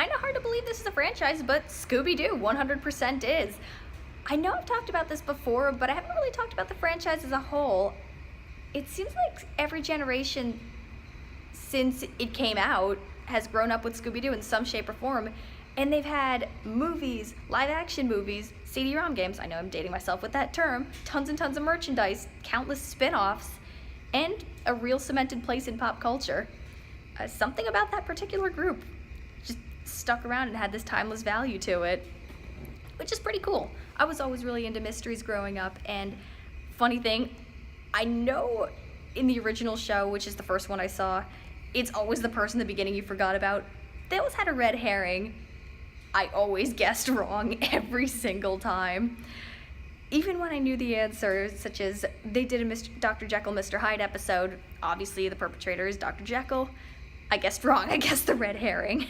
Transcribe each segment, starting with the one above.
kind of hard to believe this is a franchise, but Scooby-Doo 100% is. I know I've talked about this before, but I haven't really talked about the franchise as a whole. It seems like every generation since it came out has grown up with Scooby-Doo in some shape or form, and they've had movies, live-action movies, CD-ROM games, I know I'm dating myself with that term, tons and tons of merchandise, countless spin-offs, and a real cemented place in pop culture. Something about that particular group just stuck around and had this timeless value to it, which is pretty cool. I was always really into mysteries growing up, and funny thing, I know in the original show, which is the first one I saw, it's always the person in the beginning you forgot about. They always had a red herring. I always guessed wrong every single time. Even when I knew the answer, such as they did a Dr. Jekyll, Mr. Hyde episode, obviously the perpetrator is Dr. Jekyll. I guessed wrong, I guessed the red herring,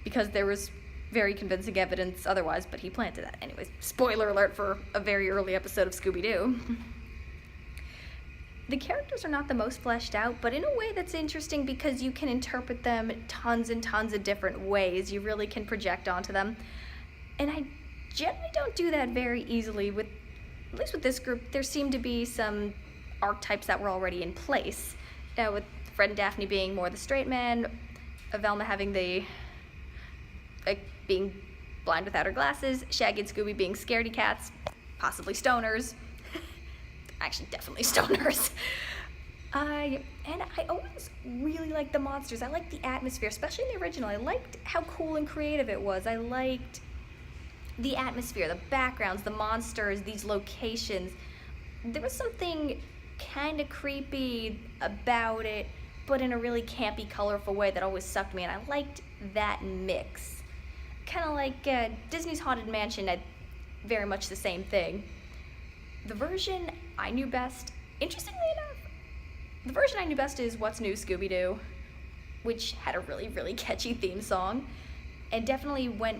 because there was very convincing evidence otherwise, but he planted that. Anyways, spoiler alert for a very early episode of Scooby-Doo. The characters are not the most fleshed out, but in a way that's interesting because you can interpret them tons and tons of different ways. You really can project onto them. And I generally don't do that very easily with, at least with this group. There seem to be some archetypes that were already in place. With Fred and Daphne being more the straight man, Velma having the, being blind without her glasses, Shaggy and Scooby being scaredy cats, possibly stoners. Actually, definitely stoners. And I always really liked the monsters. I liked the atmosphere, especially in the original. I liked how cool and creative it was. I liked the atmosphere, the backgrounds, the monsters, these locations. There was something kind of creepy about it, but in a really campy, colorful way that always sucked me, and I liked that mix. Kind of like Disney's Haunted Mansion had very much the same thing. The version I knew best, interestingly enough, the version I knew best is What's New, Scooby-Doo, which had a really, really catchy theme song, and definitely went,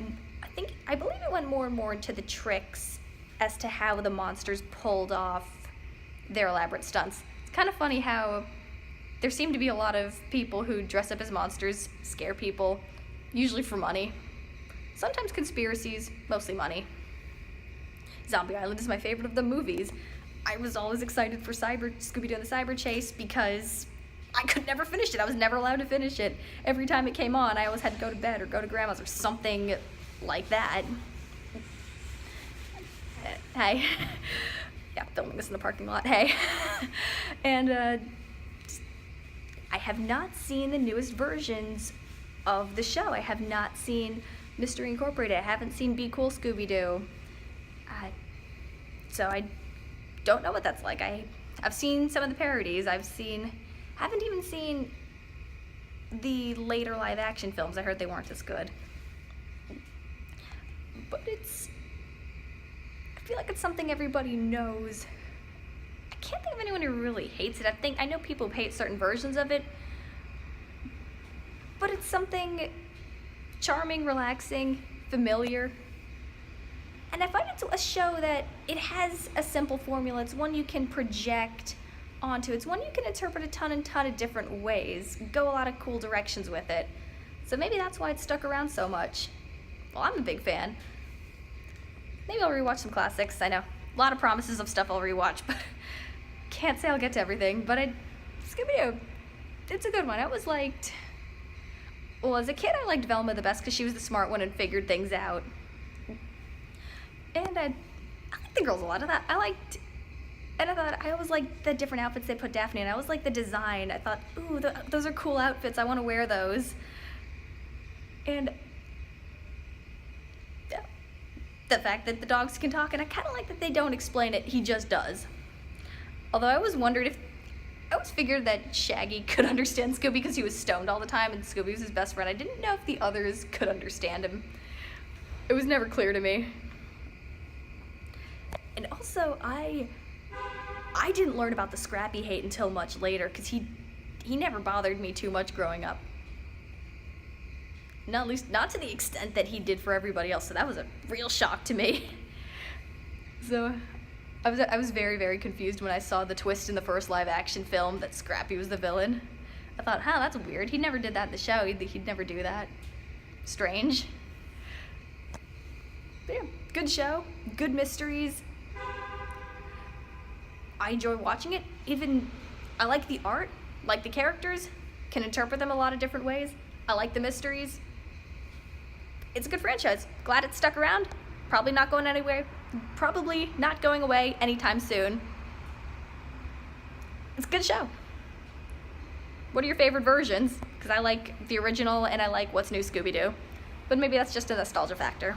I believe it went more and more into the tricks as to how the monsters pulled off their elaborate stunts. It's kind of funny how there seem to be a lot of people who dress up as monsters, scare people, usually for money. Sometimes conspiracies, mostly money. Zombie Island is my favorite of the movies. I was always excited for Scooby-Doo and the Cyber Chase because I could never finish it. I was never allowed to finish it. Every time it came on, I always had to go to bed or go to grandma's or something like that. Hey. Yeah, filming this in the parking lot. Hey. And I have not seen the newest versions of the show. I have not seen Mystery Incorporated. I haven't seen Be Cool Scooby-Doo. So I don't know what that's like. I've seen some of the parodies. Haven't even seen the later live action films. I heard they weren't as good. But I feel like it's something everybody knows. I can't think of anyone who really hates it. I know people who hate certain versions of it, but it's something charming, relaxing, familiar. And I find it's a show that it has a simple formula. It's one you can project onto. It's one you can interpret a ton of different ways, go a lot of cool directions with it. So maybe that's why it's stuck around so much. Well, I'm a big fan. Maybe I'll rewatch some classics. I know, a lot of promises of stuff I'll rewatch, but can't say I'll get to everything. But Scooby-Doo, it's a good one. Well, as a kid, I liked Velma the best because she was the smart one and figured things out. And I liked the girls a lot. I always liked the different outfits they put Daphne in. I always liked the design. I thought, ooh, those are cool outfits. I want to wear those. And the fact that the dogs can talk, and I kind of like that they don't explain it. He just does. Although I always figured that Shaggy could understand Scooby because he was stoned all the time, and Scooby was his best friend. I didn't know if the others could understand him. It was never clear to me. And also, I didn't learn about the Scrappy hate until much later, because he never bothered me too much growing up. At least not to the extent that he did for everybody else, so that was a real shock to me. So I was very, very confused when I saw the twist in the first live-action film that Scrappy was the villain. I thought, that's weird. He never did that in the show. He'd never do that. strange. But yeah, good show, good mysteries. I enjoy watching it. Even, I like the art, like the characters, can interpret them a lot of different ways. I like the mysteries. It's a good franchise. Glad it stuck around. Probably not going anywhere. Probably not going away anytime soon. It's a good show. What are your favorite versions? Because I like the original and I like What's New Scooby-Doo. But maybe that's just a nostalgia factor.